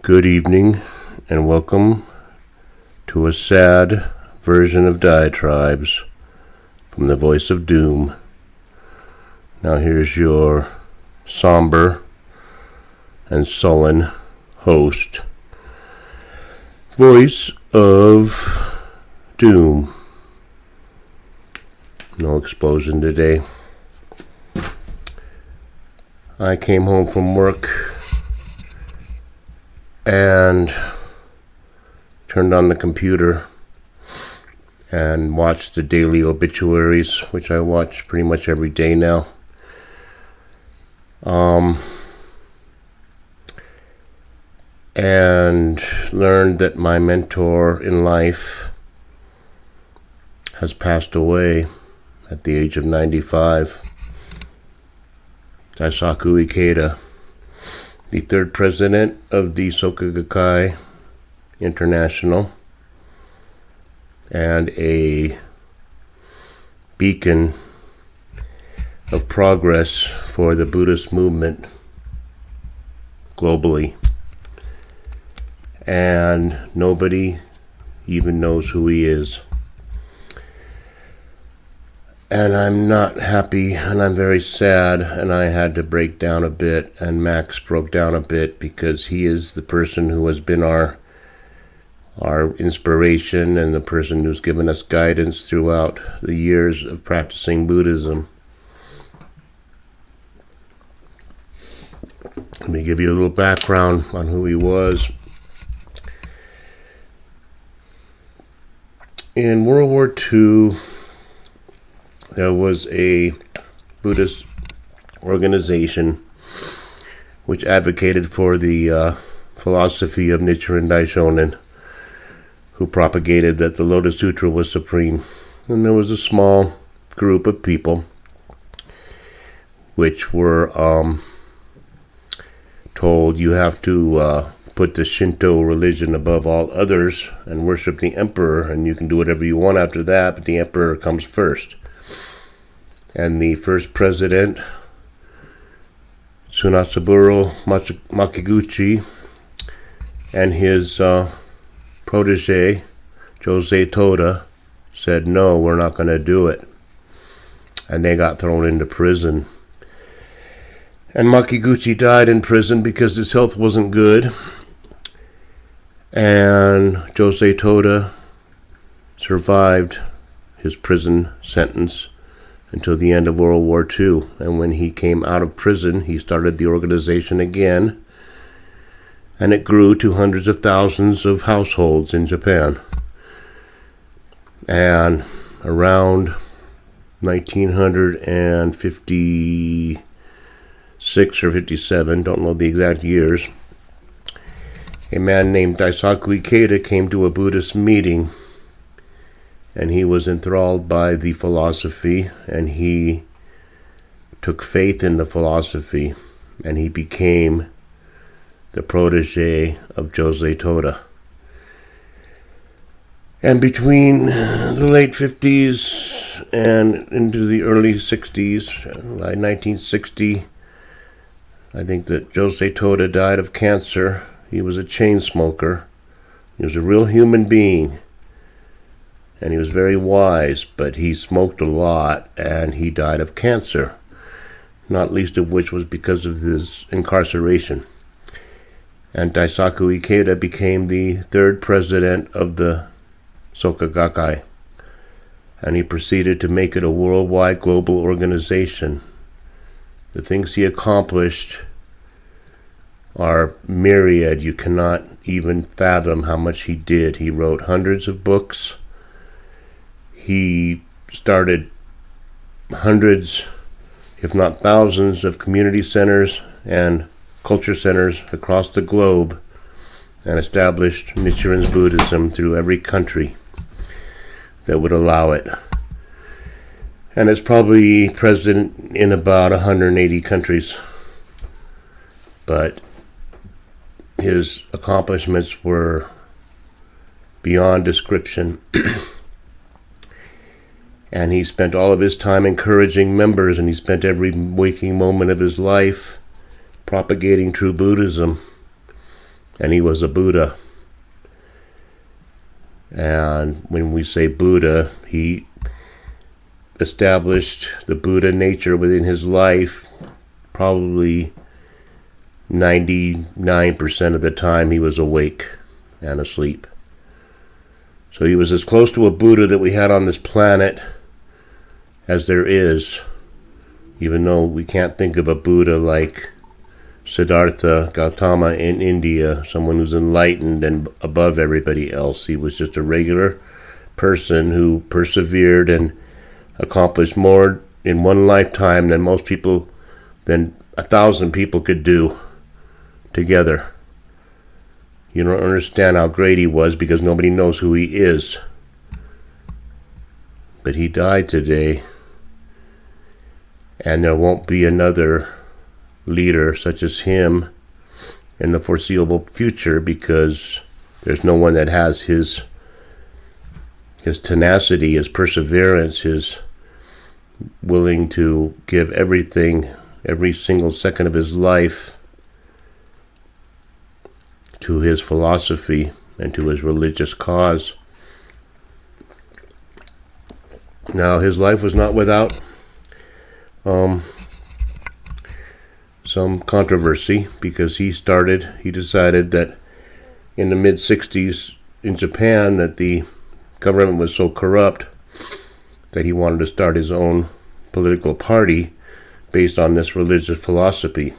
Good evening, and welcome to a sad version of Diatribes from the Voice of Doom. Now here's your somber and sullen host, Voice of Doom. No explosion today. I came home from work and turned on the computer and watched the daily obituaries, which I watch pretty much every day now. And learned that my mentor in life has passed away at the age of 95. Daisaku Ikeda, the third president of the Soka Gakkai International, and a beacon of progress for the Buddhist movement globally. And nobody even knows who he is. And I'm not happy, and I'm very sad, and I had to break down a bit, and Max broke down a bit, because he is the person who has been our inspiration and the person who's given us guidance throughout the years of practicing Buddhism. Let me give you a little background on who he was. In World War II, there was a Buddhist organization which advocated for the philosophy of Nichiren Daishonin, who propagated that the Lotus Sutra was supreme. And there was a small group of people which were told, you have to put the Shinto religion above all others and worship the emperor, and you can do whatever you want after that, but the emperor comes first. And the first president, Tsunasaburo Makiguchi, and his protege, Jose Toda, said, no, we're not going to do it. And they got thrown into prison. And Makiguchi died in prison because his health wasn't good. And Jose Toda survived his prison sentence until the end of World War II. And when he came out of prison, he started the organization again, and it grew to hundreds of thousands of households in Japan. And around 1956 or 57, don't know the exact years, a man named Daisaku Ikeda came to a Buddhist meeting, and he was enthralled by the philosophy, and he took faith in the philosophy, and he became the protege of Jose Toda. And between the late 50s and into the early 60s, by 1960, I think that Jose Toda died of cancer. He was a chain smoker. He was a real human being. And he was very wise, but he smoked a lot, and he died of cancer, not least of which was because of his incarceration. And Daisaku Ikeda became the third president of the Soka Gakkai, and he proceeded to make it a worldwide global organization. The things he accomplished are myriad. You cannot even fathom how much he did. He wrote hundreds of books. He started hundreds, if not thousands, of community centers and culture centers across the globe, and established Nichiren's Buddhism through every country that would allow it. And it's probably present in about 180 countries. But his accomplishments were beyond description. And he spent all of his time encouraging members, and he spent every waking moment of his life propagating true Buddhism. and he was a Buddha. And when we say Buddha, he established the Buddha nature within his life. Probably 99% of the time he was awake and asleep. So he was as close to a Buddha that we had on this planet as there is, even though we can't think of a Buddha like Siddhartha Gautama in India, someone who's enlightened and above everybody else. He was just a regular person who persevered and accomplished more in one lifetime than 1,000 people could do together. You don't understand how great he was because nobody knows who he is. But he died today, and there won't be another leader such as him in the foreseeable future, because there's no one that has his tenacity, his perseverance, his willing to give everything, every single second of his life to his philosophy and to his religious cause. Now, his life was not without some controversy, because he decided that in the mid-60s in Japan that the government was so corrupt that he wanted to start his own political party based on this religious philosophy.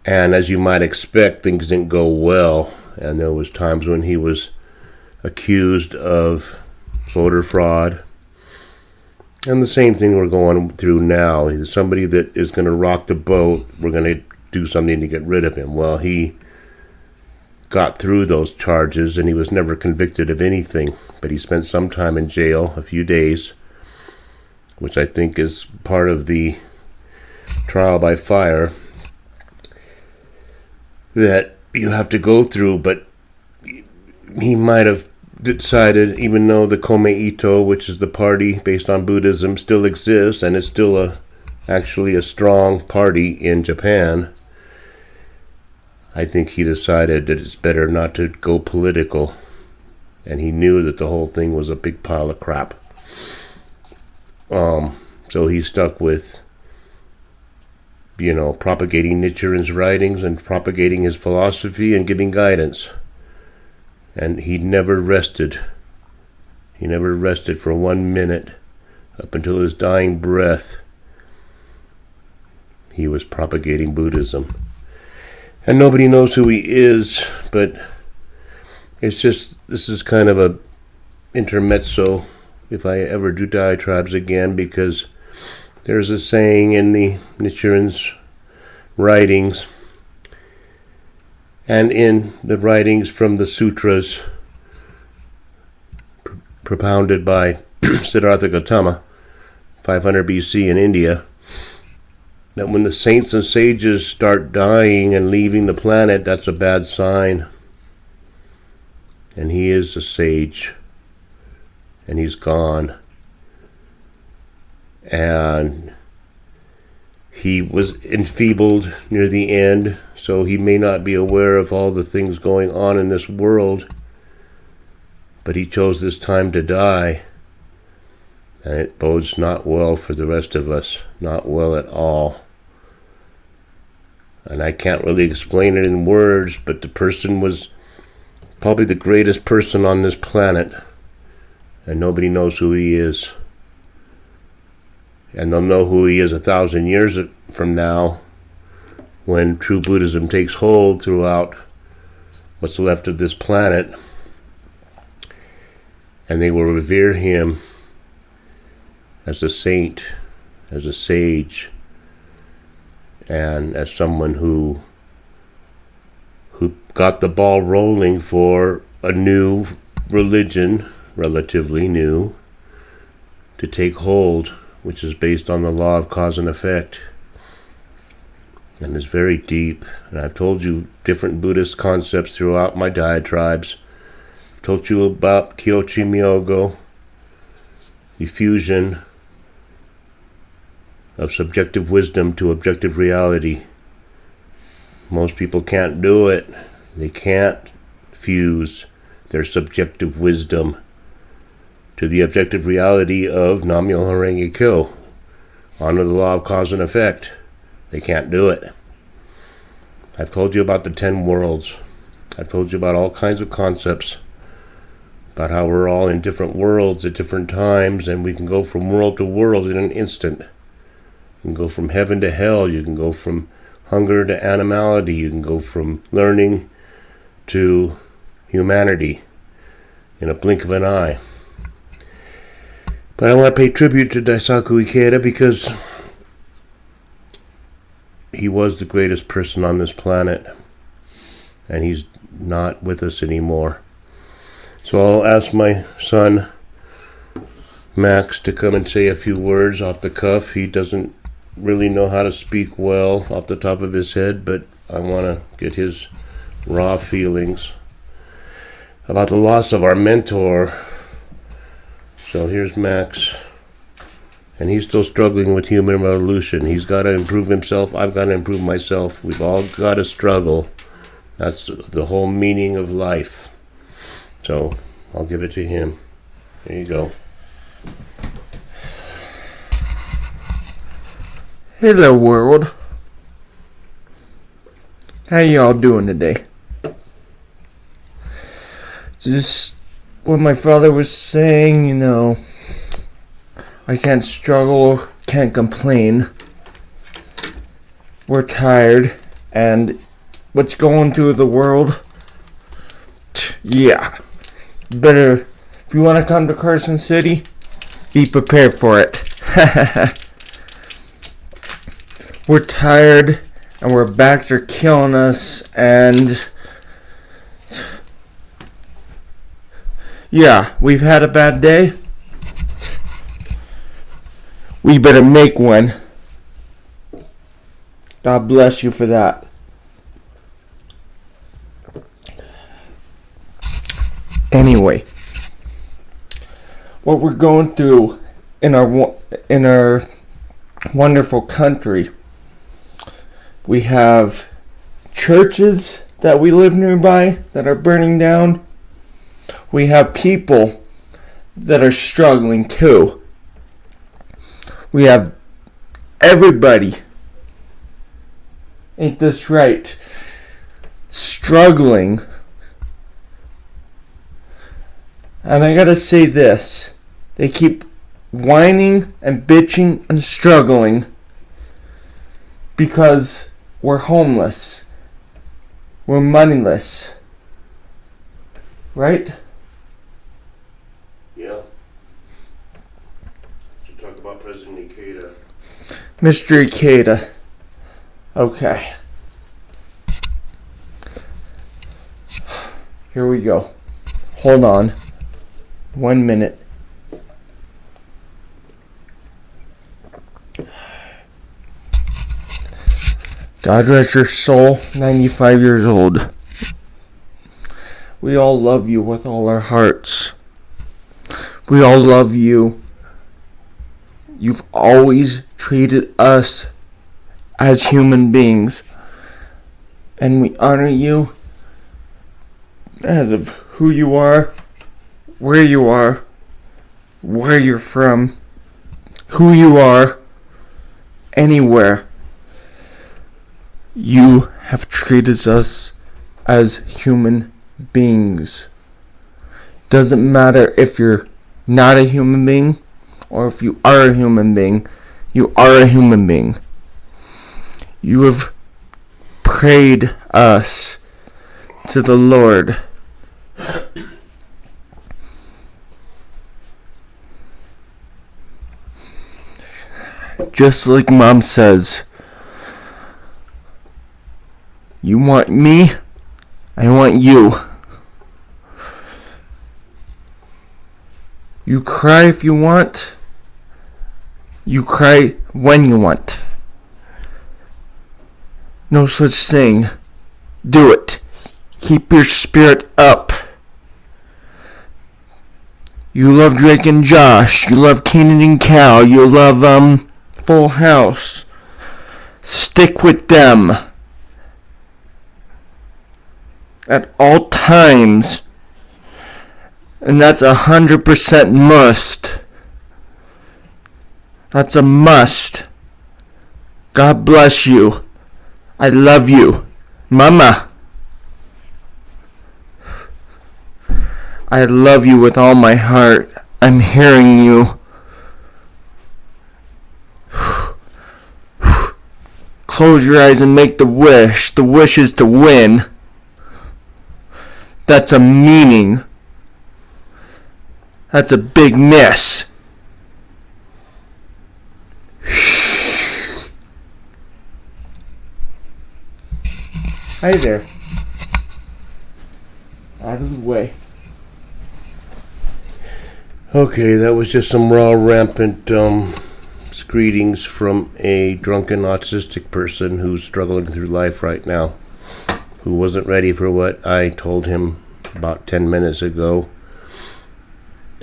And as you might expect, things didn't go well, and there was times when he was accused of voter fraud. And the same thing we're going through now. He's somebody that is going to rock the boat. We're going to do something to get rid of him. Well, he got through those charges, and he was never convicted of anything. But he spent some time in jail, a few days, which I think is part of the trial by fire that you have to go through. But he might have decided, even though the Komeito, which is the party based on Buddhism, still exists and is still actually a strong party in Japan, I think he decided that it's better not to go political, and he knew that the whole thing was a big pile of crap. So he stuck with, propagating Nichiren's writings and propagating his philosophy and giving guidance. And he never rested. He never rested for 1 minute. Up until his dying breath, he was propagating Buddhism. And nobody knows who he is, but it's just, this is kind of a intermezzo if I ever do diatribes again, because there's a saying in the Nichiren's writings and in the writings from the sutras propounded by Siddhartha Gautama, 500 BC in India, that when the saints and sages start dying and leaving the planet, that's a bad sign. And he is a sage, and he's gone. And he was enfeebled near the end, so he may not be aware of all the things going on in this world, but he chose this time to die, and it bodes not well for the rest of us, not well at all. And I can't really explain it in words, but the person was probably the greatest person on this planet, and nobody knows who he is. And they'll know who he is 1,000 years from now, when true Buddhism takes hold throughout what's left of this planet, and they will revere him as a saint, as a sage, and as someone who got the ball rolling for a new religion, relatively new, to take hold, which is based on the law of cause and effect, and is very deep. And I've told you different Buddhist concepts throughout my diatribes. I've told you about Kyochi Myogo, the fusion of subjective wisdom to objective reality, Most people can't do it. They can't fuse their subjective wisdom to the objective reality of Nam Myoho Renge Kyo. Honor the law of cause and effect. They can't do it. I've told you about the 10 worlds. I've told you about all kinds of concepts, about how we're all in different worlds at different times, and we can go from world to world in an instant. You can go from heaven to hell. You can go from hunger to animality. You can go from learning to humanity in a blink of an eye. But I want to pay tribute to Daisaku Ikeda because he was the greatest person on this planet, and he's not with us anymore. So I'll ask my son Max to come and say a few words off the cuff. He doesn't really know how to speak well off the top of his head, but I want to get his raw feelings about the loss of our mentor. So here's Max, and he's still struggling with human evolution. He's got to improve himself. I've got to improve myself. We've all got to struggle. That's the whole meaning of life. So I'll give it to him. There you go. Hello, world. How y'all doing today? Just what my father was saying, I can't struggle, can't complain. We're tired, and what's going through the world? Yeah. Better, if you want to come to Carson City, be prepared for it. We're tired, and our backs are killing us, and yeah, we've had a bad day. We better make one. God bless you for that. Anyway, what we're going through in our wonderful country, we have churches that we live nearby that are burning down. We have people that are struggling too. We have everybody, ain't this right, struggling. And I gotta say this, they keep whining and bitching and struggling because we're homeless, we're moneyless, right? Yeah. To talk about President Ikeda. Mr. Ikeda. Okay. Here we go. Hold on. 1 minute. God rest your soul, 95 years old. We all love you with all our hearts. We all love you. You've always treated us as human beings. And we honor you as of who you are, where you're from, who you are, anywhere. You have treated us as human beings. Doesn't matter if you're not a human being or if you are a human being. You are a human being. You have prayed us to the Lord. Just like Mom says, you want me, I want you. You cry if you want. You cry when you want. No such thing. Do it. Keep your spirit up. You love Drake and Josh. You love Keenan and Cal. You love Full House. Stick with them. at all times. And that's 100% must. That's a must. God bless you. I love you. Mama. I love you with all my heart. I'm hearing you. Close your eyes and make the wish. The wish is to win. That's a meaning. That's a big miss. Hi there. Out of the way. Okay, that was just some raw, rampant greetings from a drunken autistic person who's struggling through life right now, who wasn't ready for what I told him about 10 minutes ago,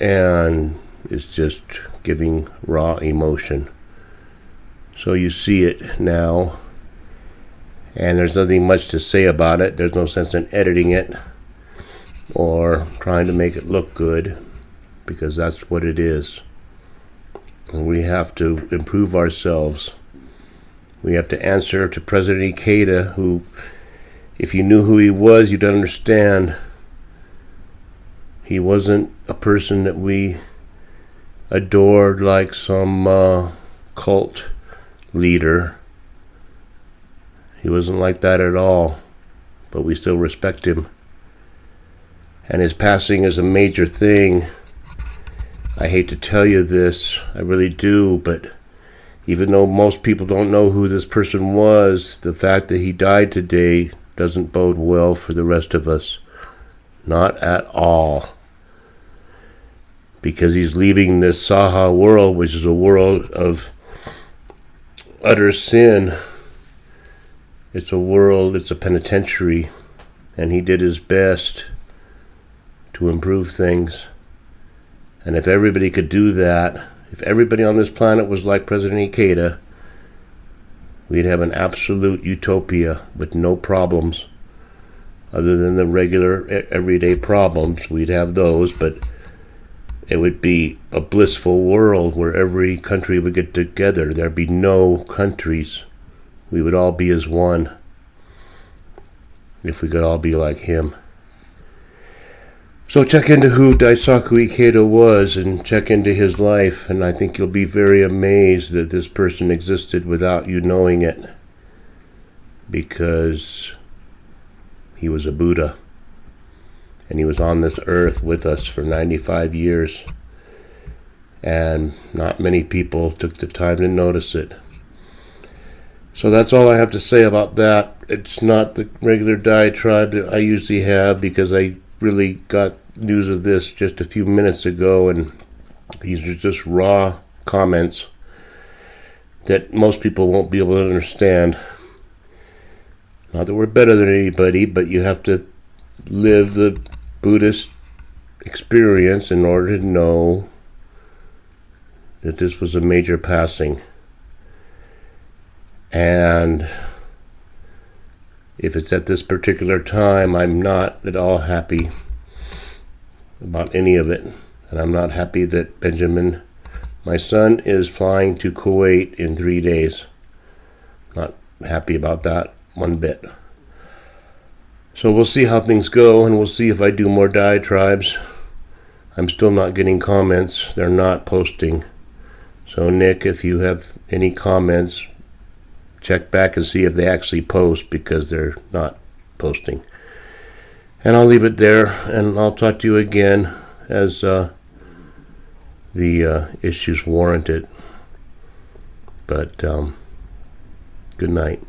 and is just giving raw emotion. So you see it now, and there's nothing much to say about it. There's no sense in editing it or trying to make it look good, because that's what it is. And we have to improve ourselves. We have to answer to President Ikeda, who, if you knew who he was, you'd understand. He wasn't a person that we adored like some cult leader. He wasn't like that at all, but we still respect him. And his passing is a major thing. I hate to tell you this, I really do, but even though most people don't know who this person was, the fact that he died today doesn't bode well for the rest of us. Not at all. Because he's leaving this Saha world, which is a world of utter sin. It's a penitentiary, and he did his best to improve things. And if everybody could do that, if everybody on this planet was like President Ikeda, we'd have an absolute utopia with no problems. Other than the regular, everyday problems, we'd have those, but it would be a blissful world where every country would get together. There'd be no countries. We would all be as one if we could all be like him. So check into who Daisaku Ikeda was and check into his life, and I think you'll be very amazed that this person existed without you knowing it, because he was a Buddha, and he was on this earth with us for 95 years, and not many people took the time to notice it. So that's all I have to say about that. It's not the regular diatribe that I usually have, because I really got news of this just a few minutes ago, and these are just raw comments that most people won't be able to understand. Not that we're better than anybody, but you have to live the Buddhist experience in order to know that this was a major passing. And if it's at this particular time, I'm not at all happy about any of it. And I'm not happy that Benjamin, my son, is flying to Kuwait in 3 days. Not happy about that one bit. So we'll see how things go, and we'll see if I do more diatribes. I'm still not getting comments. They're not posting. So Nick, if you have any comments, check back and see if they actually post, because they're not posting. And I'll leave it there, and I'll talk to you again as the issues warrant it. But good night.